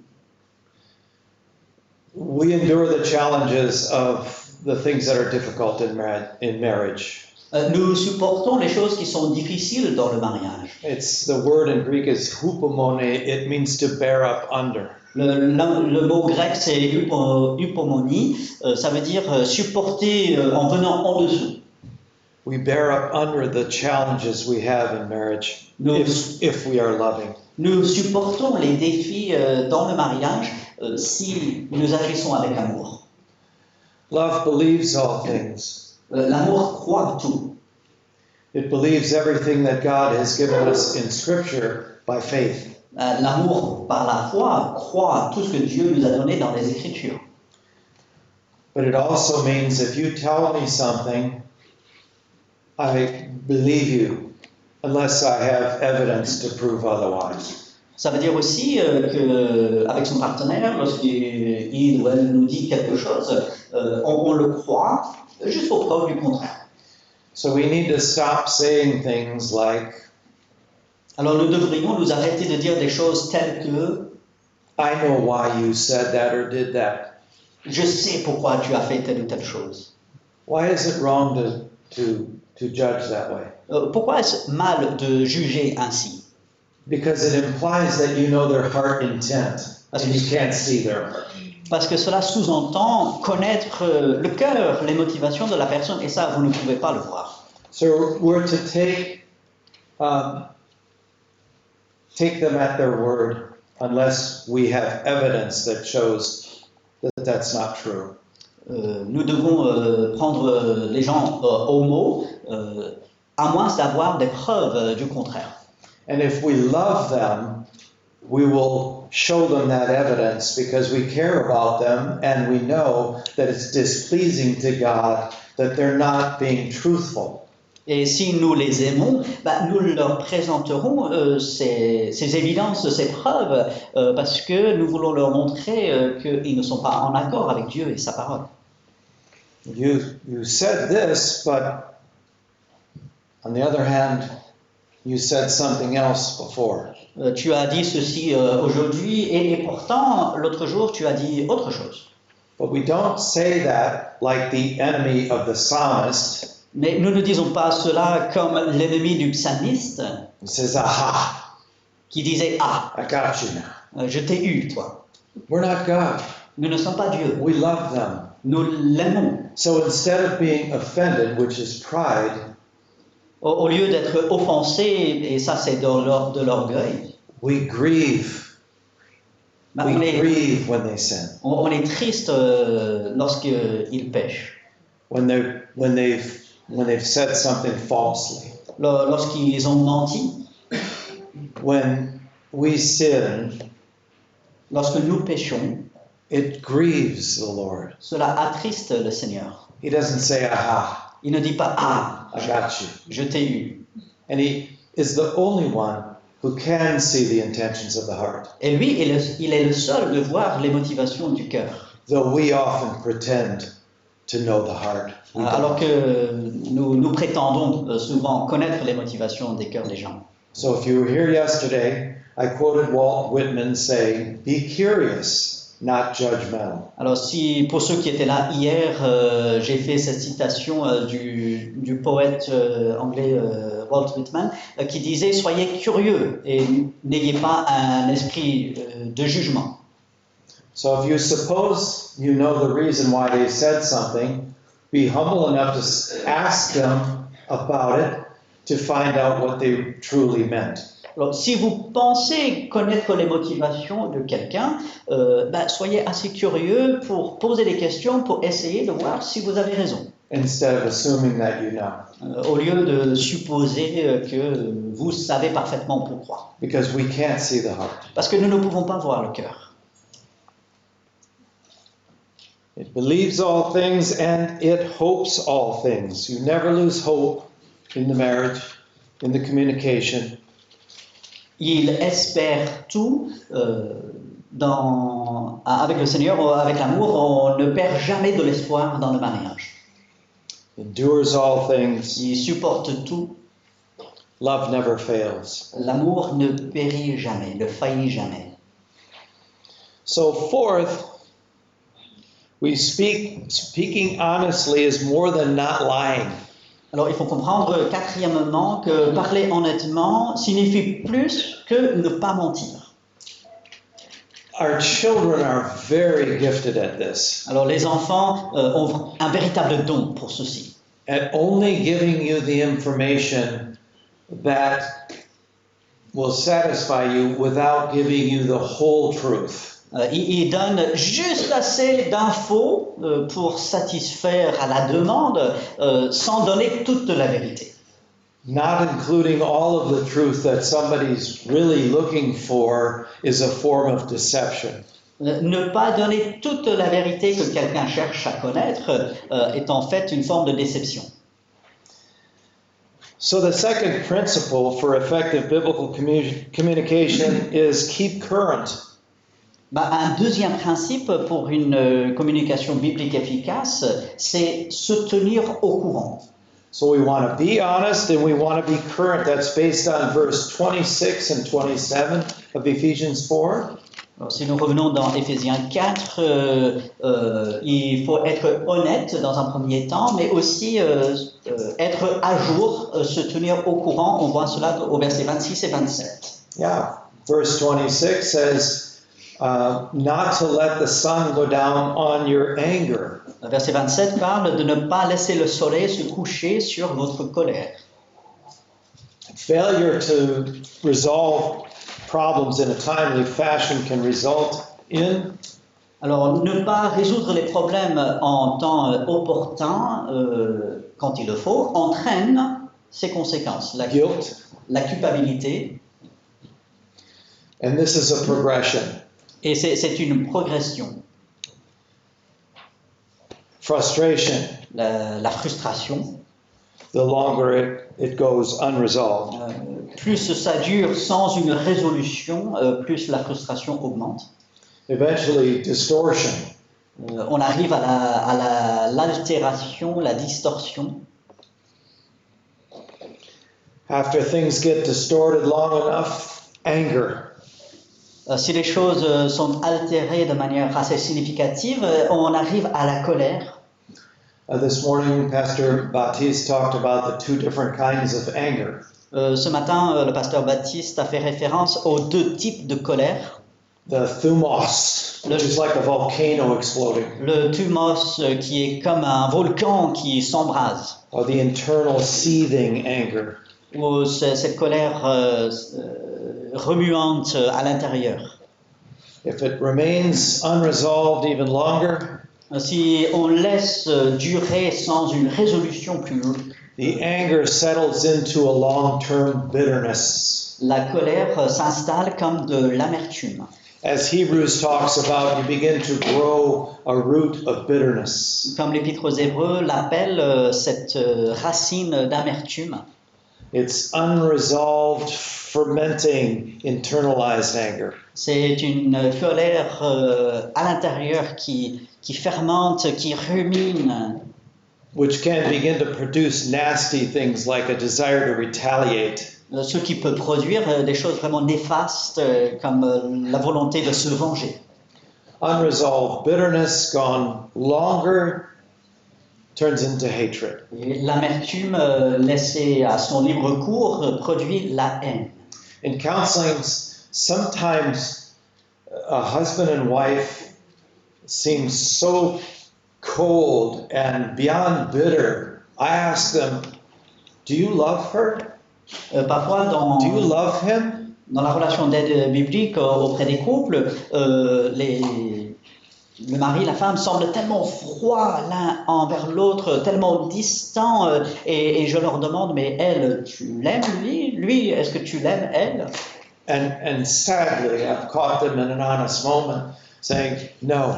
We endure the challenges of the things that are difficult in marriage. Nous supportons les choses qui sont difficiles dans le mariage. It's the word in Greek is hupomone. It means to bear up under. Le mot grec c'est hypomonie, ça veut dire supporter en venant en dessous. We bear up under the challenges we have in marriage if we are loving. Nous supportons les défis dans le mariage si nous agissons avec amour. Love believes all things. L'amour croit tout. It believes everything that God has given us in Scripture by faith. L'amour par la foi croit tout ce que Dieu nous a donné dans les Écritures. But it also means if you tell me something, I believe you unless I have evidence to prove otherwise. Ça veut dire aussi qu'avec son partenaire, lorsqu'il ou elle nous dit quelque chose, on le croit jusqu'aux preuves du contraire. So we need to stop saying things like, Alors nous devrions nous arrêter de dire des choses telles que I know why you said that or did that. je sais pourquoi tu as fait telle ou telle chose. Why is it wrong to judge that way? Pourquoi est-ce mal de juger ainsi? Because it implies that you know their heart intent and you can't see their heart. Parce que cela sous-entend connaître le cœur, les motivations de la personne, et ça, vous ne pouvez pas le voir. So we're to take them at their word unless we have evidence that shows that that's not true. Nous devons prendre les gens au mot, à moins d'avoir des preuves du contraire. And if we love them, we will show them that evidence because we care about them and we know that it's displeasing to God that they're not being truthful. Et si nous les aimons, nous leur présenterons ces évidences, ces preuves, parce que nous voulons leur montrer qu'ils ne sont pas en accord avec Dieu et sa parole. You said this, but on the other hand, you said something else before. Tu as dit ceci aujourd'hui et pourtant l'autre jour tu as dit autre chose. But we don't say that like the enemy of the psalmist. Mais nous ne disons pas cela comme l'ennemi du psalmiste He says, aha, qui disait ah, I got you now. je t'ai eu toi. We're not God. Nous ne sommes pas Dieu. We love them. Nous l'aimons. So instead of being offended, which is pride, Au lieu d'être offensé, et ça c'est de l'orgueil, we grieve. We grieve when they sin. on est triste lorsqu'ils pêchent, When they've said something falsely. lorsqu'ils ont menti, When we sin, lorsque nous péchons, it grieves the Lord. cela attriste le Seigneur. He doesn't say, aha, Il ne dit pas ah, I got you. je t'ai eu. And he is the only one who can see the intentions of the heart. Et lui, il est le seul de voir les motivations du cœur. Though we often pretend to know the heart. We Alors don't. que nous prétendons souvent connaître les motivations des cœurs des gens. So if you were here yesterday, I quoted Walt Whitman saying, be curious, not judgmental. Alors si, pour ceux qui étaient là hier, j'ai fait cette citation du poète anglais Walt Whitman qui disait « Soyez curieux et n'ayez pas un esprit de jugement ». So if you suppose you know the reason why they said something, be humble enough to ask them about it to find out what they truly meant. Alors, si vous pensez connaître les motivations de quelqu'un, soyez assez curieux pour poser des questions, pour essayer de voir si vous avez raison. Instead of assuming that you know. Au lieu de supposer que vous savez parfaitement pourquoi. Because we can't see the heart. Parce que nous ne pouvons pas voir le cœur. It believes all things and it hopes all things. You never lose hope in the marriage, in the communication. Il espère tout avec le Seigneur, avec l'amour. On ne perd jamais de l'espoir dans le mariage. Endures all things. Il supporte tout. Love never fails. L'amour ne périt jamais, ne faillit jamais. So fourth, speaking honestly is more than not lying. Alors il faut comprendre, quatrièmement, que parler honnêtement signifie plus que ne pas mentir. Our children are very gifted at this, Alors les enfants ont un véritable don pour ceci. at only giving you the information that will satisfy you without giving you the whole truth. Ils donnent juste assez d'infos pour satisfaire à la demande sans donner toute la vérité. Not including all of the truth that somebody's really looking for is a form of deception. Ne pas donner toute la vérité que quelqu'un cherche à connaître est en fait une forme de déception. So the second principle for effective biblical communication is keep current. Un deuxième principe pour une communication biblique efficace, c'est se tenir au courant. So we want to be honest and we want to be current. That's based on verse 26 and 27 of Ephesians 4. Alors, si nous revenons dans Éphésiens 4, il faut être honnête dans un premier temps, mais aussi être à jour, se tenir au courant. On voit cela au verset 26 et 27. Yeah, verse 26 says, not to let the sun go down on your anger. Verset 27 parle de ne pas laisser le soleil se coucher sur votre colère. Failure to resolve problems in a timely fashion can result in Alors, ne pas résoudre les problèmes en temps opportun, quand il le faut, entraîne ses conséquences. guilt, La culpabilité, and this is a progression. et c'est une progression. Frustration, La frustration, the longer it goes unresolved. plus ça dure sans une résolution, plus la frustration augmente. Eventually, distortion. On arrive à l'altération, la distorsion. After things get distorted long enough, anger. Si les choses sont altérées de manière assez significative, on arrive à la colère. This morning, Pastor Baptiste talked about the two different kinds of anger. Ce matin, le pasteur Baptiste a fait référence aux deux types de colère. The thumos, which is like a volcano exploding, Le thumos, qui est comme un volcan qui s'embrase, or the internal seething anger. ou cette colère remuante à l'intérieur. If it remains unresolved even longer, Si on laisse durer sans une résolution plus longue, the anger settles into a long-term bitterness. la colère s'installe comme de l'amertume. As Hebrews talks about, you begin to grow a root of bitterness. Comme l'Épître aux Hébreux l'appelle, cette racine d'amertume. It's unresolved, fermenting, internalized anger. C'est une colère à l'intérieur qui fermente, qui rumine, Which can begin to produce nasty things like a desire to retaliate. ce qui peut produire des choses vraiment néfastes comme la volonté de se venger. Unresolved bitterness gone longer turns into hatred. Et l'amertume laissée à son libre cours produit la haine. In counseling, sometimes a husband and wife seem so cold and beyond bitter. I ask them, do you love her? Parfois, Do you love him? dans la relation d'aide biblique auprès des couples, le mari et la femme semblent tellement froids l'un envers l'autre, tellement distants, et je leur demande, mais elle, tu l'aimes lui? Lui, est-ce que tu l'aimes elle? And sadly, I've caught them in an honest moment saying, no.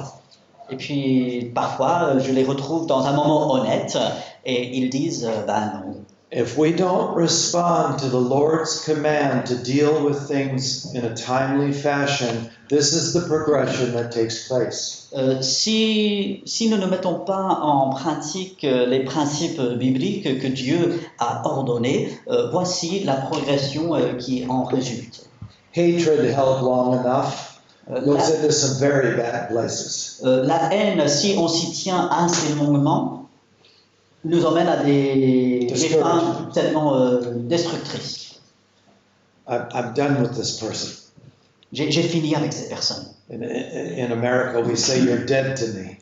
Et puis parfois, je les retrouve dans un moment honnête, et ils disent, ben non. If we don't respond to the Lord's command to deal with things in a timely fashion, this is the progression that takes place. Si nous ne mettons pas en pratique les principes bibliques que Dieu a ordonnés, voici la progression qui en résulte. Hatred held long enough goes into some very bad places. La haine, si on s'y tient assez longuement, nous emmène à des Discouraging. fins tellement destructrices. I'm done with this person. J'ai fini avec cette personne. In America, we say, you're dead to me.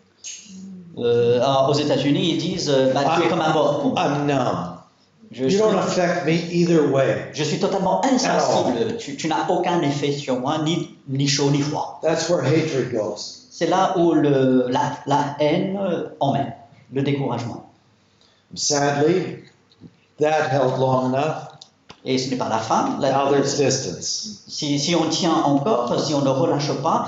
Aux États-Unis, ils disent tu es comme un mort pour moi. I'm numb. Je You suis, don't affect me either way. je suis totalement insensible. Tu n'as aucun effet sur moi, ni chaud ni froid. That's where hatred goes. C'est là où la haine emmène, le découragement. Sadly, that held long enough. Et ce n'est pas la fin. Now there's distance. Si on tient encore, si on ne relâche pas,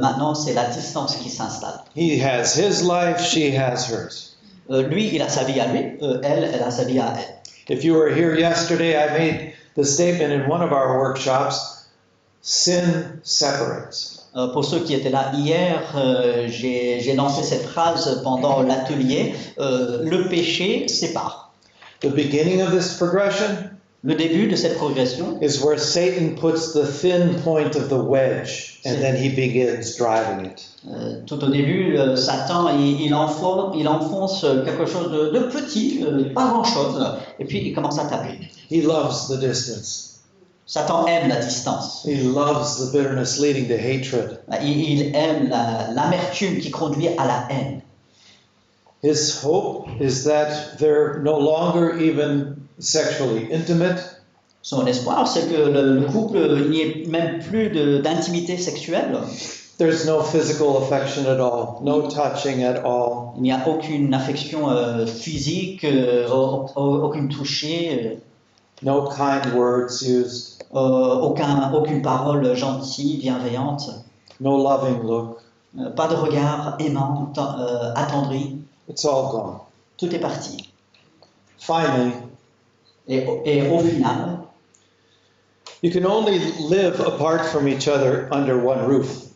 maintenant c'est la distance qui s'installe. He has his life, she has hers. Lui, il a sa vie à lui, elle a sa vie à elle. If you were here yesterday, I made the statement in one of our workshops, sin separates. Pour ceux qui étaient là hier, j'ai lancé cette phrase pendant l'atelier, le péché sépare. The beginning of this progression Le début de cette progression, is where Satan puts the thin point of the wedge and then he begins driving it. tout au début, Satan, il enfonce quelque chose de petit, pas grand-chose, et puis il commence à taper. He loves the distance. Satan aime la distance. He loves the bitterness leading to hatred. Il aime l'amertume qui conduit à la haine. His hope is that they're no longer even sexually intimate. Son espoir, c'est que le couple, il n'y ait même plus d'intimité sexuelle. There's no physical affection at all, no touching at all. Il n'y a aucune affection physique, aucune touchée, No kind words used, aucune parole gentille, bienveillante, no loving look. pas de regard aimant, attendri. It's all gone. Tout est parti. Finally, Et au final, you can only live apart from each other under one roof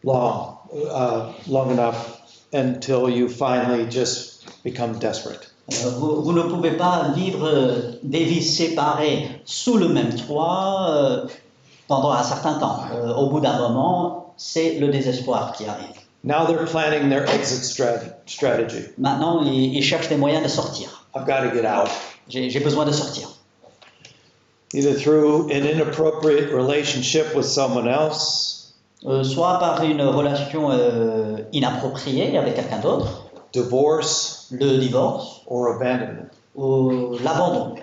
long enough until you finally just become desperate. vous ne pouvez pas vivre des vies séparées sous le même toit pendant un certain temps. Au bout d'un moment, c'est le désespoir qui arrive. Now they're planning their exit strategy. Maintenant, ils cherchent des moyens de sortir. I've got to get out. J'ai besoin de sortir. Either through an inappropriate relationship with someone else, Soit par une relation inappropriée avec quelqu'un d'autre, divorce, le divorce or abandonment. ou l'abandon.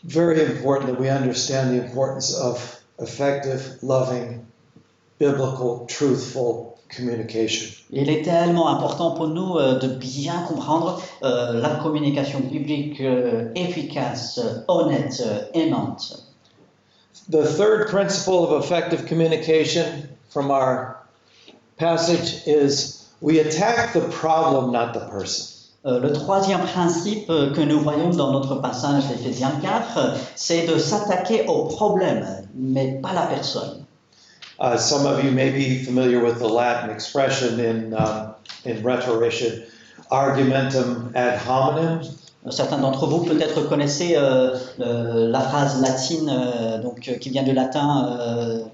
Very important that we understand the importance of effective, loving, biblical, truthful communication. Il est tellement important pour nous de bien comprendre la communication biblique efficace, honnête, aimante. The third principle of effective communication from our passage is we attack the problem, not the person. Le troisième principe que nous voyons dans notre passage d'Éphésiens 4, c'est de s'attaquer au problème, mais pas la personne. Some of you may be familiar with the Latin expression in rhetorician, argumentum ad hominem. Certains d'entre vous peut-être connaissez la phrase latine qui vient du latin.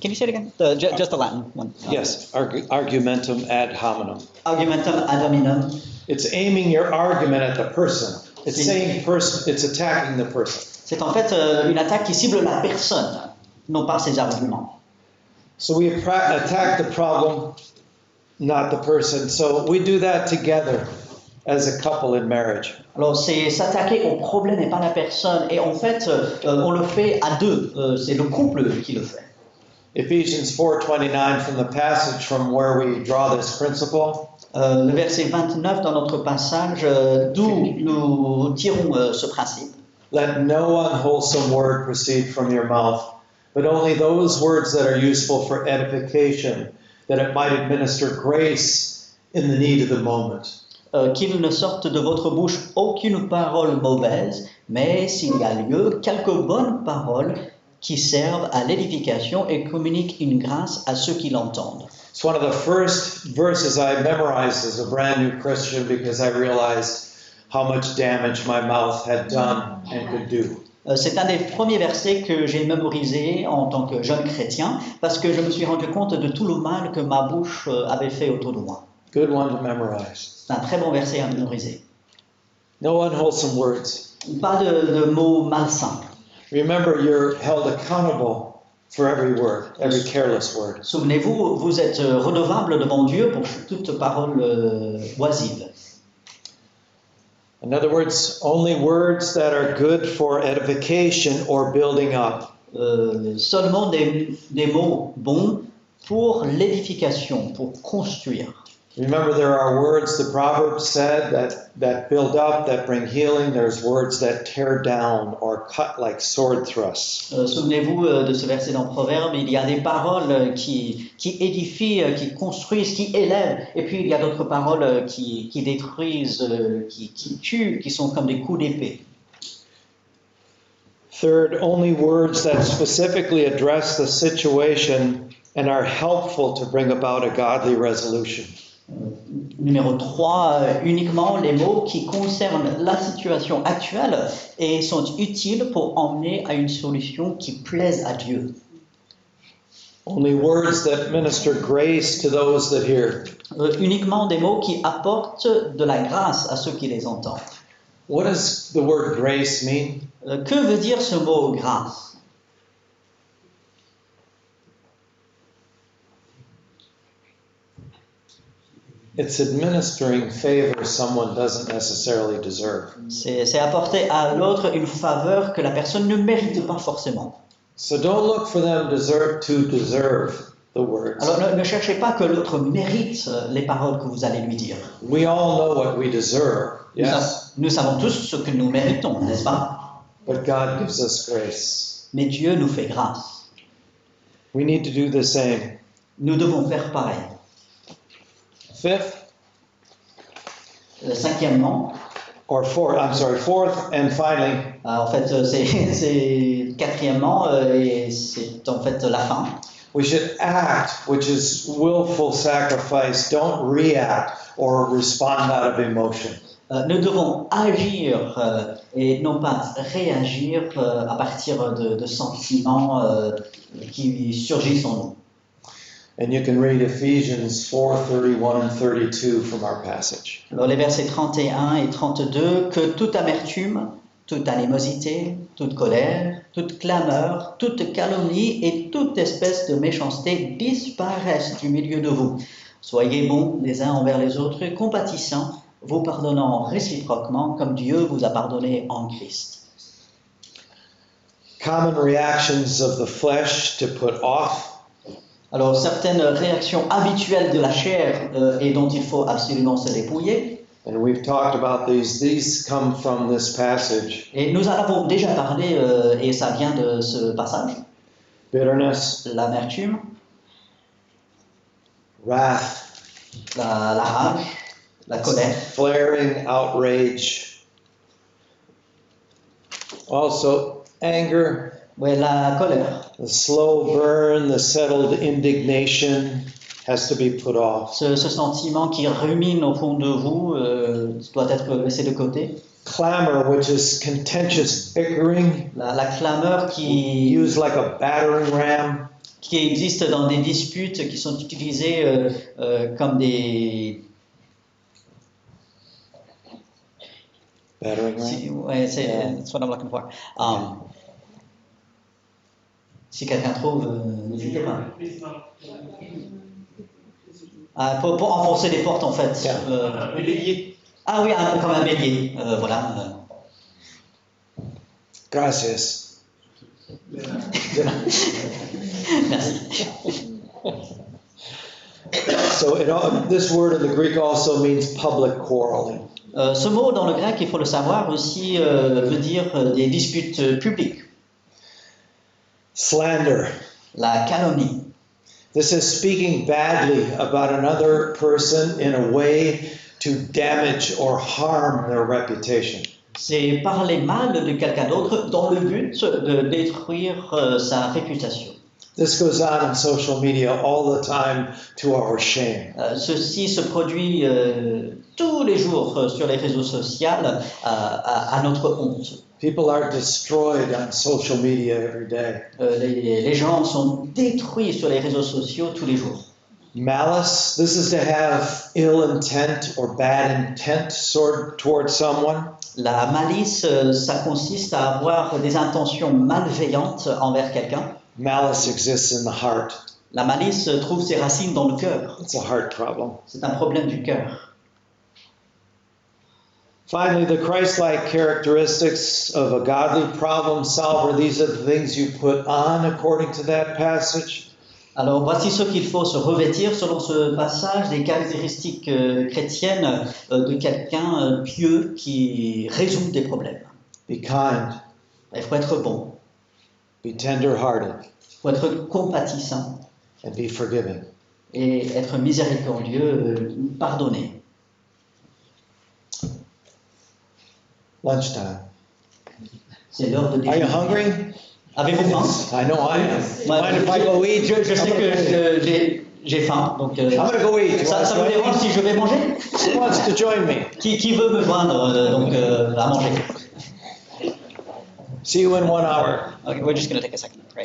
Can you say it again? Just the Latin one. Yes, argumentum ad hominem. Argumentum ad hominem. It's aiming your argument at the person. It's saying person. It's attacking the person. C'est en fait une attaque qui cible la personne, non pas ses arguments. So we attack the problem, not the person. So we do that together as a couple in marriage. Alors c'est s'attaquer au problème et pas la personne. Et en fait, on le fait à deux. C'est le couple qui le fait. Ephesians 4:29 from the passage from where we draw this principle. Le verset 29 dans notre passage, d'où nous tirons ce principe. Let no unwholesome word proceed from your mouth, but only those words that are useful for edification, that it might administer grace in the need of the moment. Qu'il ne sorte de votre bouche aucune parole mauvaise, mais s'il y a lieu, quelques bonnes paroles qui servent à l'édification et communiquent une grâce à ceux qui l'entendent. It's one of the first verses I memorized as a brand new Christian because I realized how much damage my mouth had done and could do. C'est un des premiers versets que j'ai mémorisé en tant que jeune chrétien parce que je me suis rendu compte de tout le mal que ma bouche avait fait autour de moi. Good one to memorize. C'est un très bon verset à mémoriser. No unwholesome words. Pas de mots malsains. Remember, you're held accountable for every word, every careless word. Souvenez-vous, vous êtes redevable devant Dieu pour toute parole oisive. In other words, only words that are good for edification or building up. Seulement des mots bons pour l'édification, pour construire. Remember, there are words, the Proverbs said, that build up, that bring healing. There's words that tear down or cut like sword thrusts. Souvenez-vous de ce verset dans Proverbe, il y a des paroles qui édifient, qui construisent, qui élèvent, et puis il y a d'autres paroles qui détruisent, qui tuent, qui sont comme des coups d'épée. Third, only words that specifically address the situation and are helpful to bring about a godly resolution. Numéro 3, uniquement les mots qui concernent la situation actuelle et sont utiles pour emmener à une solution qui plaise à Dieu. Only words that minister grace to those that hear. Uniquement des mots qui apportent de la grâce à ceux qui les entendent. What does the word grace mean? Que veut dire ce mot grâce? It's administering favor someone doesn't necessarily deserve. C'est apporter à l'autre une faveur que la personne ne mérite pas forcément. So don't look for them to deserve the words. Alors ne cherchez pas que l'autre mérite les paroles que vous allez lui dire. We all know what we deserve, yes? Nous savons tous ce que nous méritons, n'est-ce pas? But God gives us grace. Mais Dieu nous fait grâce. We need to do the same. Nous devons faire pareil. Fifth, Cinquièmement, fourth and finally, en fait c'est quatrièmement et c'est en fait la fin. we should act, which is willful sacrifice. Don't react or respond out of emotion. Nous devons agir et non pas réagir à partir de sentiments qui surgissent en nous. And you can read Ephesians 4:31 and 32 from our passage. Alors les versets 31 et 32, que toute amertume, toute animosité, toute colère, toute clameur, toute calomnie et toute espèce de méchanceté disparaissent du milieu de vous. Soyez bons les uns envers les autres, compatissants, vous pardonnant réciproquement comme Dieu vous a pardonné en Christ. Common reactions of the flesh to put off. Alors certaines réactions habituelles de la chair et dont il faut absolument se dépouiller. And we've talked about these. These come from this passage. Et nous en avons déjà parlé et ça vient de ce passage. Bitterness, L'amertume, wrath, la rage, la colère. flaring outrage. Also, anger, Ouais, la colère. the slow burn, the settled indignation has to be put off. Ce sentiment qui rumine au fond de vous doit être laissé de côté. Clamor, which is contentious bickering, La clameur used like a battering ram. qui existe dans des disputes qui sont utilisées comme des... Battering ram? Ouais, that's what I'm looking for. Si quelqu'un trouve, n'hésitez pas. Pour enfoncer les portes, en fait. Un bélier. Ah oui, comme un bélier. Voilà. Gracias. Merci. So this word in the Greek also means public quarreling. Ce mot dans le grec, il faut le savoir aussi, veut dire des disputes publiques. Slander. La calomnie. This is speaking badly about another person in a way to damage or harm their reputation. C'est parler mal de quelqu'un d'autre dans le but de détruire sa réputation. This goes on in social media all the time to our shame. Ceci se produit tous les jours sur les réseaux sociaux à notre honte. People are destroyed on social media every day. Les gens sont détruits sur les réseaux sociaux tous les jours. Malice, this is to have ill intent or bad intent toward someone. La malice, ça consiste à avoir des intentions malveillantes envers quelqu'un. Malice exists in the heart. La malice trouve ses racines dans le cœur. It's a heart problem. C'est un problème du cœur. Finally, the Christ-like characteristics of a godly problem solver, these are the things you put on according to that passage. Alors voici ce qu'il faut se revêtir selon ce passage, des caractéristiques chrétiennes de quelqu'un pieux qui résout des problèmes. Be kind, Il faut être bon, be tender-hearted, il faut être compatissant and be forgiving. et être miséricordieux, pardonner. Lunchtime. C'est l'heure de Are you déjeuner. hungry? Avez-vous faim? I know I am. Ouais, Mind if I go eat? je sais que j'ai faim, donc I'm gonna go eat. ça vous dérange si je vais manger? Who wants to join me? Qui veut me joindre à manger? See you in 1 hour. Okay, we're just going to take a second. Right.